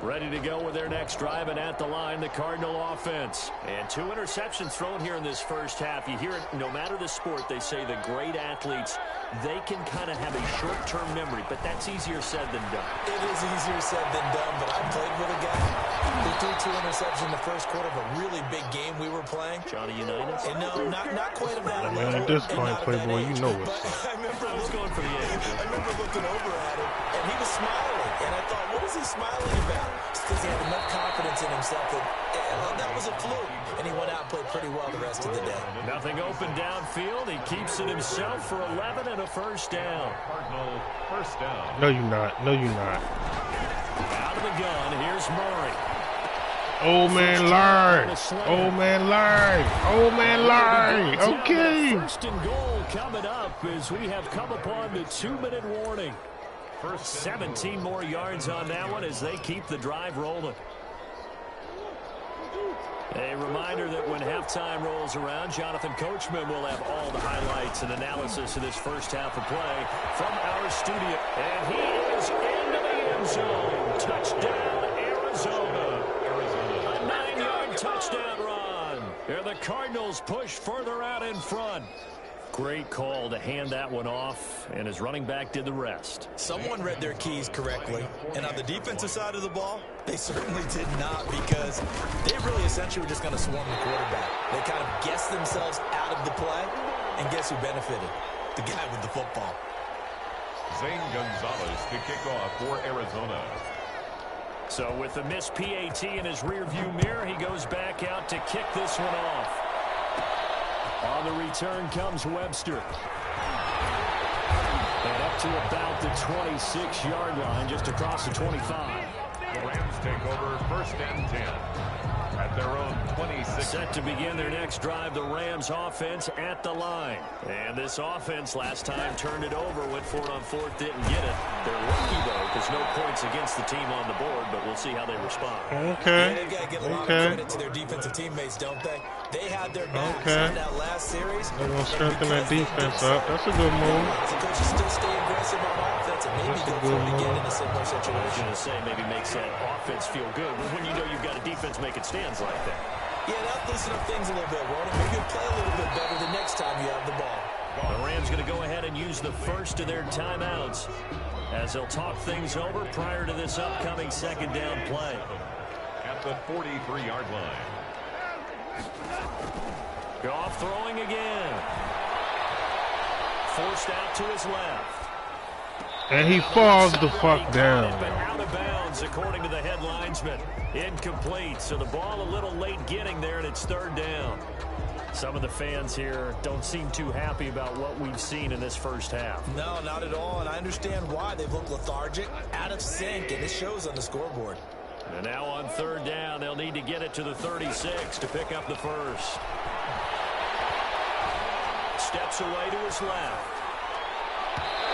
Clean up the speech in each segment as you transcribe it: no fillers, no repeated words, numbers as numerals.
Ready to go with their next drive, and at the line, the Cardinal offense. And 2 interceptions thrown here in this first half. You hear it, no matter the sport, they say the great athletes, they can kind of have a short-term memory, but that's easier said than done. It is easier said than done, but I played with a guy who threw 2 interceptions in the first quarter of a really big game we were playing. Johnny Unitas? And no, not quite of that level. Man, at this point, Playboy, you know it. I remember I was going for the edge. I remember looking over at him, and he was smiling. And I thought, what is he smiling about? Just because he had enough confidence in himself that was a fluke. And he went out and played pretty well the rest of the day. Nothing open downfield. He keeps it himself for 11 and a first down. Cardinal first down. No, you're not. No, you're not. Out of the gun, here's Murray. Old man Larry. Old man Larry. Old man Larry. Okay. First and goal coming up as we have come upon the 2-minute warning. First 17 more yards on that one as they keep the drive rolling. A reminder that when halftime rolls around, Jonathan Coachman will have all the highlights and analysis of this first half of play from our studio. And he is into the end zone. Touchdown, Arizona. A 9-yard touchdown run. And the Cardinals push further out in front. Great call to hand that one off, and his running back did the rest. Someone read their keys correctly, and on the defensive side of the ball, they certainly did not, because they really essentially were just going to swarm the quarterback. They kind of guessed themselves out of the play, and guess who benefited? The guy with the football. Zane Gonzalez to kick off for Arizona. So with the missed PAT in his rearview mirror, he goes back out to kick this one off. On the return comes Webster. And up to about the 26-yard line, just across the 25. The Rams take over first and 10 at their own 26. Set to begin their next drive, the Rams offense at the line. And this offense last time turned it over, went for it on fourth, didn't get it. They're lucky, though, because no points against the team on the board, but we'll see how they respond. Okay. Yeah, they've got to give a lot of credit to their defensive teammates, don't they? They had their backs in that last series. They're going to strengthen that defense up. That's a good move. The coaches still stay aggressive on offense and maybe go for it again in a similar situation. I was going to say, maybe makes that offense feel good, but when you know you've got a defense making stands like that. Yeah, that'll loosen up things a little bit, won't it? Maybe you'll play a little bit better the next time you have the ball. The Rams going to go ahead and use the first of their timeouts as they'll talk things over prior to this upcoming second down play. At the 43-yard line. Goff throwing again. Forced out to his left. And he falls the fuck down. But out of bounds, according to the head linesman. Incomplete, so the ball a little late getting there, and it's third down. Some of the fans here don't seem too happy about what we've seen in this first half. No, not at all, and I understand why. They've looked lethargic, out of sync, and it shows on the scoreboard. And now on third down, they'll need to get it to the 36 to pick up the first. Steps away to his left.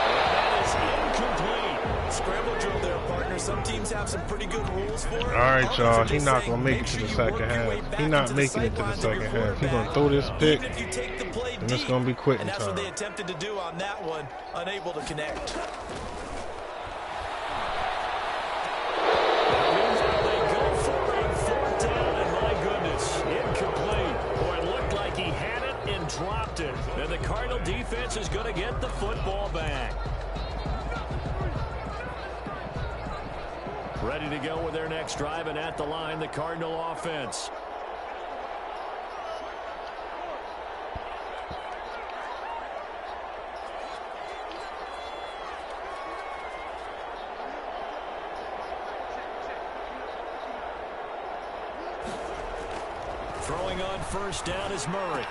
And that is incomplete. Scramble drill there, partner. Some teams have some pretty good rules for it. All right, y'all. He's not going to make it to the second half. He's not making it to the second half. He's going to throw this pick, and it's going to be quitting time. And that's what they attempted to do on that one, unable to connect. Dropped it, and the Cardinal defense is going to get the football back. Ready to go with their next drive, and at the line, the Cardinal offense. Throwing on first down is Murray.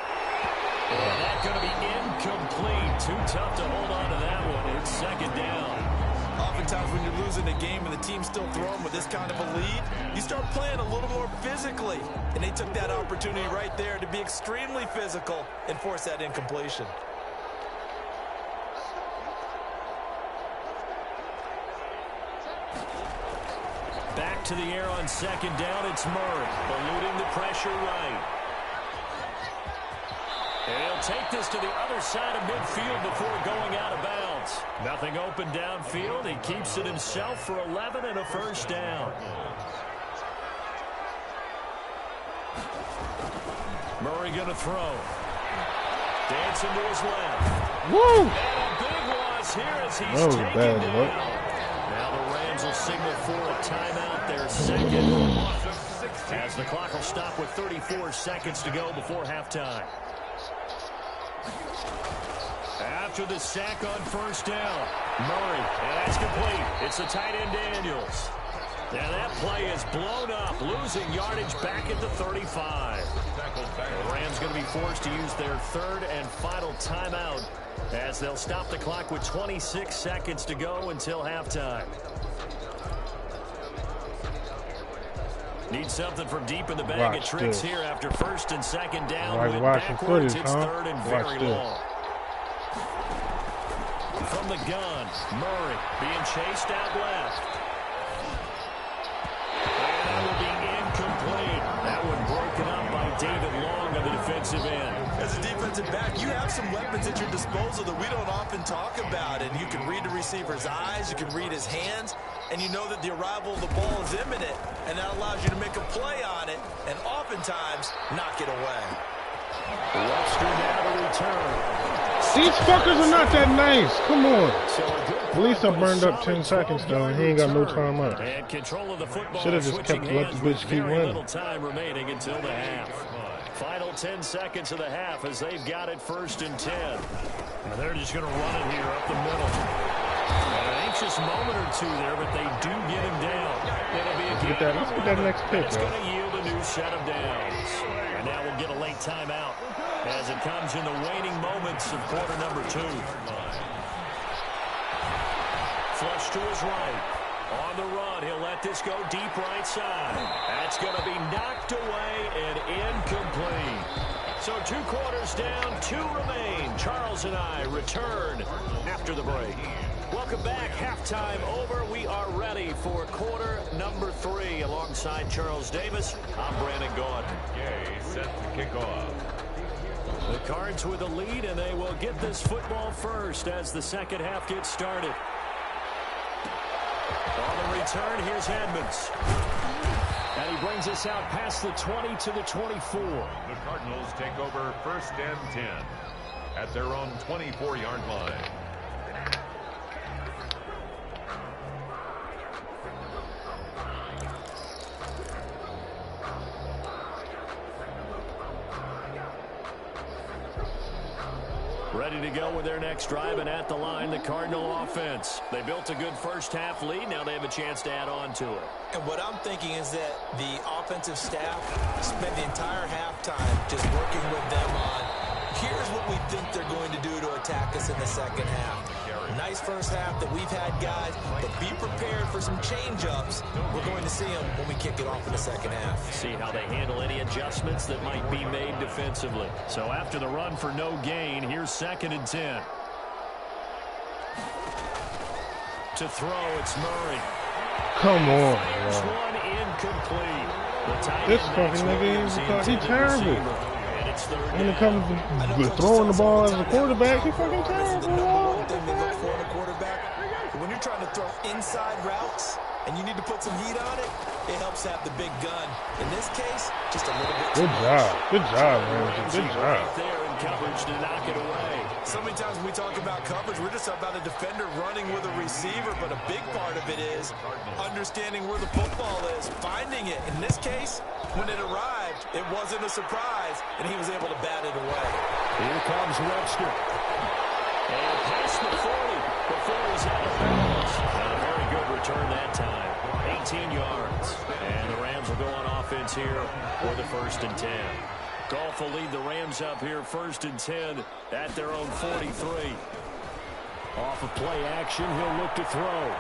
And that's going to be incomplete. Too tough to hold on to that one. It's second down. Oftentimes when you're losing a game and the team's still throwing with this kind of a lead, you start playing a little more physically. And they took that opportunity right there to be extremely physical and force that incompletion. Back to the air on second down. It's Murray, eluding the pressure right. And he'll take this to the other side of midfield before going out of bounds. Nothing open downfield. He keeps it himself for 11 and a first down. Murray going to throw. Dancing to his left. Woo! And a big loss here as he's That was taken bad, down. look. Now the Rams will signal for a timeout, their second. As the clock will stop with 34 seconds to go before halftime. After the sack on first down, Murray, and that's complete. It's the tight end Daniels. Now that play is blown up, losing yardage back at the 35. The Rams going to be forced to use their third and final timeout as they'll stop the clock with 26 seconds to go until halftime. Need something from deep in the bag of tricks here after first and second down. Like watching footage, It's huh? third and Watch very this. long. From the gun, Murray being chased out left. And that will be incomplete. That one broken up by David Long on the defensive end. As a defensive back, you have some weapons at your disposal that we don't often talk about. And you can read the receiver's eyes, you can read his hands, and you know that the arrival of the ball is imminent. And that allows you to make a play on it and oftentimes knock it away. Webster now to return. These fuckers are not that nice. Come on. So a good At least I play, burned but a up 10 solid seconds though, and he ain't got no time left. And control of the football. Should have just kept switching let the hands bitch with keep very winning. little time remaining until the half. Final 10 seconds of the half as they've got it first and 10. And they're just going to run it here up the middle. An anxious moment or two there, but they do get him down. It'll be a Let's get that next pick, It's yo. going to yield a new set of downs. And now we'll get a late timeout as it comes in the waning moments of quarter number 2. Flush to his right. On the run, he'll let this go deep right side. That's going to be knocked away and incomplete. So 2 quarters down, 2 remain. Charles and I return after the break. Welcome back. Halftime over. We are ready for quarter number 3. Alongside Charles Davis, I'm Brandon Gordon. Gay set to kick off. The Cards with a lead, and they will get this football first as the second half gets started. On the return, here's Edmonds. And he brings us out past the 20 to the 24. The Cardinals take over first and 10 at their own 24-yard line. Ready to go with their next drive, and at the line, the Cardinal offense. They built a good first half lead. Now they have a chance to add on to it. And what I'm thinking is that the offensive staff spent the entire halftime just working with them on, here's what we think they're going to do to attack us in the second half. Nice first half that we've had, guys, but be prepared for some change-ups. We're going to see them when we kick it off in the second half. See how they handle any adjustments that might be made defensively. So after the run for no gain, here's second and 10. To throw, it's Murray. Come on, There's bro. one incomplete. The tight This end, fucking Max nigga Williams, is the he intended terrible. receiver. And it's third When it down. comes to throwing the ball as a quarterback, he fucking terrible, The number yo. one thing they look for in a quarterback, when you're trying to throw inside routes and you need to put some heat on it, it helps have the big gun. In this case, just a little bit too Good much. job. Good job, man. Good job. Right there in coverage to knock it away. So many times when we talk about coverage, we're just about a defender running with a receiver, but a big part of it is understanding where the football is, finding it. In this case, when it arrived, it wasn't a surprise, and he was able to bat it away. Here comes Webster. And past the 40 before he's out of bounds. And a very good return that time. 18 yards. And the Rams will go on offense here for the first and 10. Goff will lead the Rams up here first and 10 at their own 43. Off of play action, he'll look to throw.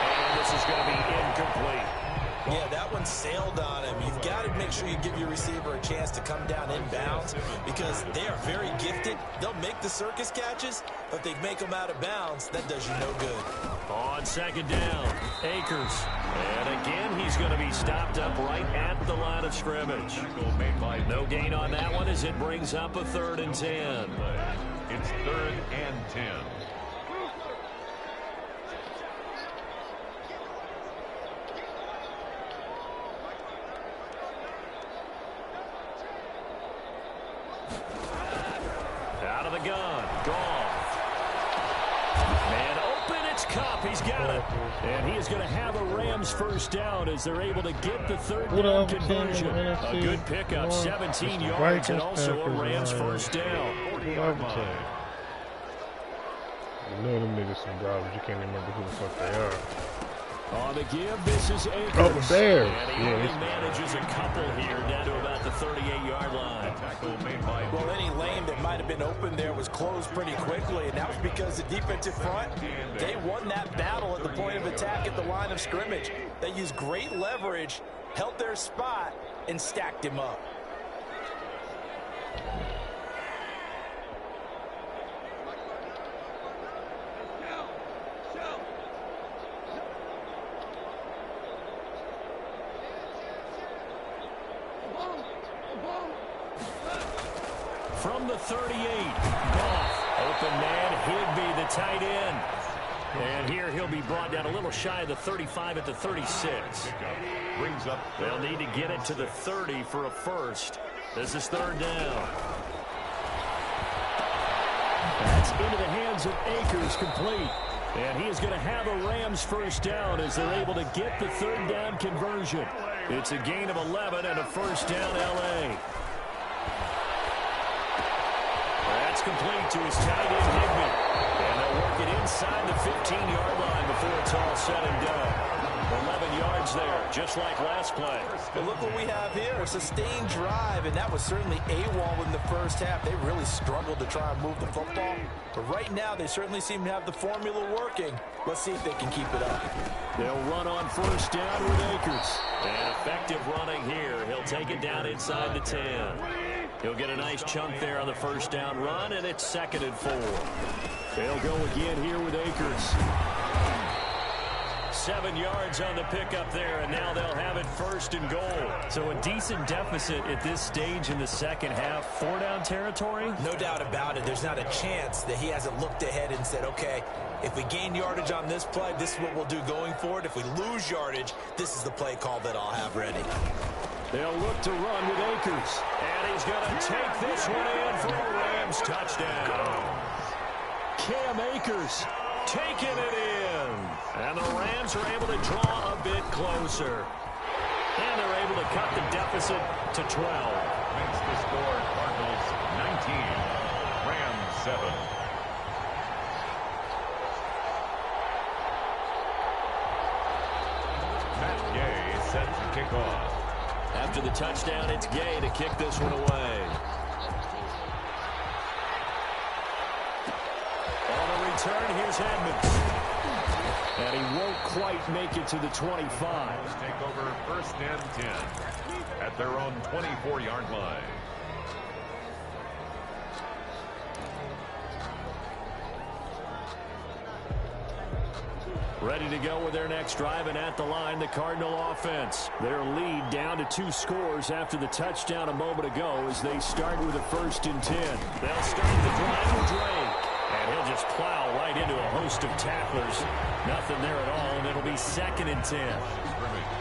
And this is going to be incomplete. Yeah, that one sailed on him. You've got to make sure you give your receiver a chance to come down inbounds because they are very gifted. They'll make the circus catches, but if they make them out of bounds, that does you no good. On second down, Akers. And again, he's going to be stopped up right at the line of scrimmage. No gain on that one as it brings up a third and 10. It's third and 10. gun. Goff. Man open, it's Kupp. He's got it. And he is going to have a Rams first down as they're able to get the third down conversion. A good pickup, 17 yards, and also a Rams first down. You know them niggas some garbage. You can't remember who the fuck they are. On the give, this is Akers. Oh, there. And he only manages a couple here down to about the 38-yard line. Well, any lane that might have been open there was closed pretty quickly, and that was because the defensive front, they won that battle at the point of attack at the line of scrimmage. They used great leverage, held their spot, and stacked him up. From the 38, Goff, open man, Higbee, the tight end. And here he'll be brought down a little shy of the 35 at the 36. Brings up. They'll need to get it to the 30 for a first. This is third down. That's into the hands of Akers, complete. And he is going to have a Rams first down as they're able to get the third down conversion. It's a gain of 11 and a first down, L.A. That's complete to his tight end, Higbee. And they'll work it inside the 15-yard line before it's all said and done. 11 yards there, just like last play. But look what we have here, a sustained drive, and that was certainly AWOL in the first half. They really struggled to try and move the football. But right now, they certainly seem to have the formula working. Let's see if they can keep it up. They'll run on first down with Akers. And effective running here. He'll take it down inside the 10. He'll get a nice chunk there on the first down run, and it's 2nd and 4. They'll go again here with Akers. 7 yards on the pickup there, and now they'll have it 1st and goal. So a decent deficit at this stage in the second half. 4-down territory? No doubt about it. There's not a chance that he hasn't looked ahead and said, okay, if we gain yardage on this play, this is what we'll do going forward. If we lose yardage, this is the play call that I'll have ready. They'll look to run with Akers. And he's going to take this one in for a Rams touchdown. Cam Akers taking it in. And the Rams are able to draw a bit closer. And they're able to cut the deficit to 12. Makes the score Cardinals 19, Rams 7. Matt Gay set to kick off. After the touchdown, it's Gay to kick this one away. On the return, here's Edmonds. And he won't quite make it to the 25. Take over 1st and 10 at their own 24-yard line. Ready to go with their next drive, and at the line, the Cardinal offense. Their lead down to 2 scores after the touchdown a moment ago as they start with a 1st and 10. They'll start the drive with Drake. And he'll just plow right into a host of tacklers. Nothing there at all, and it'll be 2nd and 10.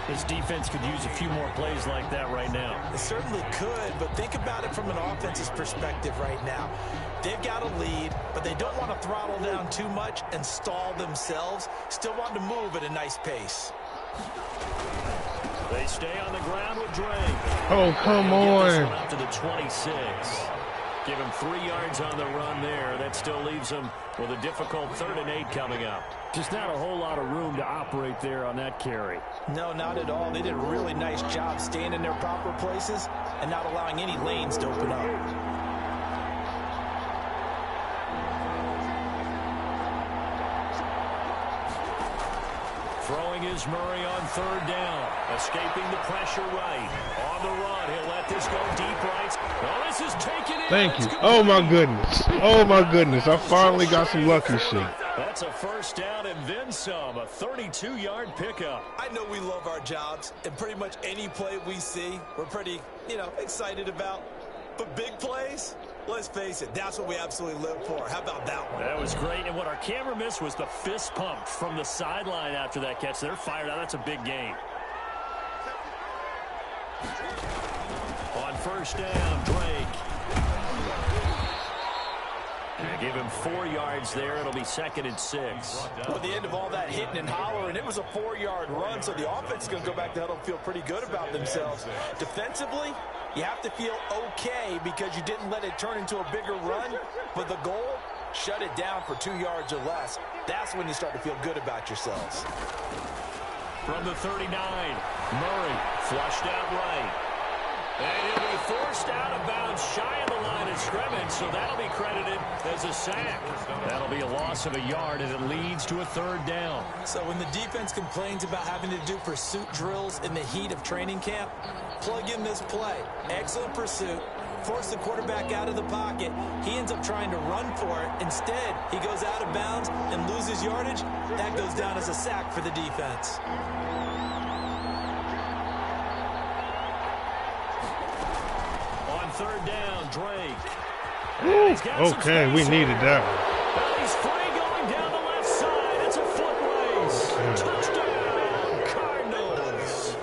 This defense could use a few more plays like that right now. It certainly could, but think about it from an offense's perspective right now. They've got a lead, but they don't want to throttle down too much and stall themselves. Still want to move at a nice pace. They stay on the ground with Drake. Oh, come on. Up to the 26. Give him 3 yards on the run there. That still leaves him with a difficult 3rd and 8 coming up. Just not a whole lot of room to operate there on that carry. No, not at all. They did a really nice job staying in their proper places and not allowing any lanes to open up. Throwing is Murray on 3rd down. Escaping the pressure right. On the run, he'll let this go deep right. Oh, this is taken in. Thank you. Oh, my goodness. Oh, my goodness. I finally got some lucky shit. That's a 1st down and then some. A 32-yard pickup. I know we love our jobs, and pretty much any play we see, we're pretty, excited about. But big plays, let's face it, that's what we absolutely live for. How about that one? That was great, and what our camera missed was the fist pump from the sideline after that catch. They're fired out. That's a big gain. On 1st down, Drake. Give him 4 yards there. It'll be 2nd and 6. Well, at the end of all that hitting and hollering, it was a 4-yard run, so the offense is going to go back to huddle and feel pretty good about themselves. Defensively, you have to feel okay because you didn't let it turn into a bigger run, but the goal, shut it down for 2 yards or less. That's when you start to feel good about yourselves. From the 39, Murray flushed out right. And he'll be forced out of bounds shy of the line of scrimmage, so that'll be credited as a sack. That'll be a loss of a yard, and it leads to a 3rd down. So when the defense complains about having to do pursuit drills in the heat of training camp, plug in this play. Excellent pursuit. Force the quarterback out of the pocket. He ends up trying to run for it. Instead, he goes out of bounds and loses yardage. That goes down as a sack for the defense. On 3rd down, Drake. Okay, we needed that one. Well, he's free going down the left side. It's a foot race. Touchdown, Cardinals.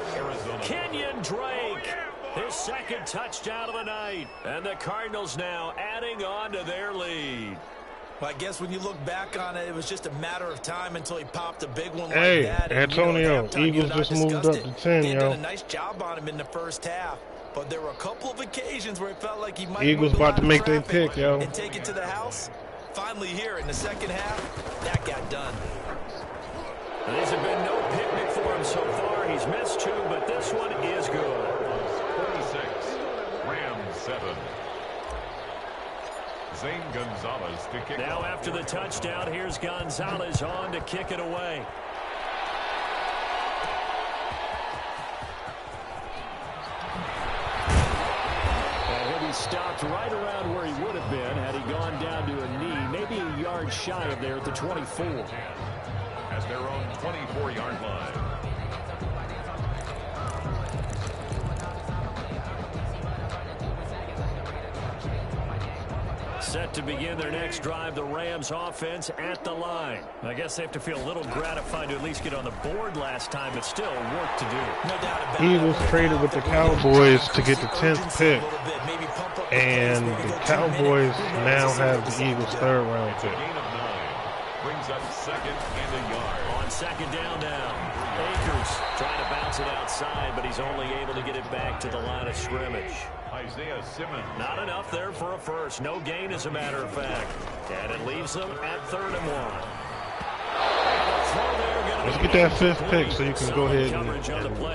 Kenyon Drake, his 2nd touchdown of the night. And the Cardinals now adding on to their lead. Well, I guess when you look back on it, it was just a matter of time until he popped a big one Hey, like that. Antonio, Eagles just moved up to 10, They yo. did a nice job on him in the first half. But there were a couple of occasions where it felt like he might Eagles move about to out of make their traffic pick, yo. and take it to the house. Finally here in the second half, that got done. These have been no picnic for him so far. He's missed 2, but this one is good. 46, Rams 7. Zane Gonzalez to kick Now off. after the touchdown, here's Gonzalez on to kick it away. Stopped right around where he would have been had he gone down to a knee, maybe a yard shy of there at the 24. As their own 24-yard line. Set to begin their next drive, the Rams offense at the line. I guess they have to feel a little gratified to at least get on the board last time, but still work to do. No doubt about it. Eagles traded with the Cowboys to get the 10th pick, and the Cowboys now have the Eagles' 3rd round pick. Gain of 9. Brings up 2nd and a yard. On 2nd down now. Akers trying to bounce it outside, but he's only able to get it back to the line of scrimmage. Isaiah Simmons. Not enough there for a first. No gain, as a matter of fact. And it leaves them at 3rd and 1. Let's get that 5th pick so you can go ahead and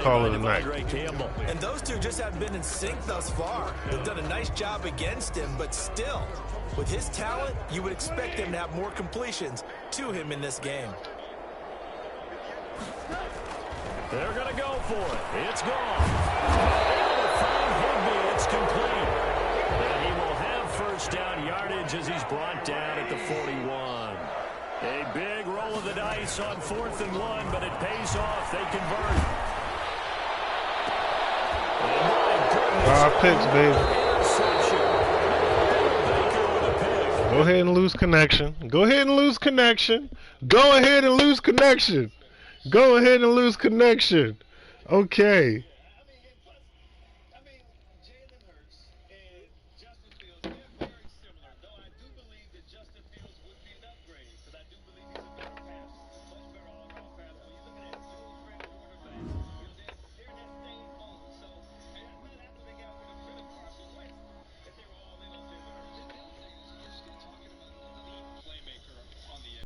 call it a night. And those two just haven't been in sync thus far. They've done a nice job against him, but still, with his talent, you would expect him to have more completions to him in this game. They're going to go for it. It's gone. It's complete. And he will have 1st down yardage as he's brought down at the 41. A big roll of the dice on 4th and 1, but it pays off. They convert. 5 picks, baby. Go ahead and lose connection. Go ahead and lose connection. Go ahead and lose connection. Go ahead and lose connection. Okay.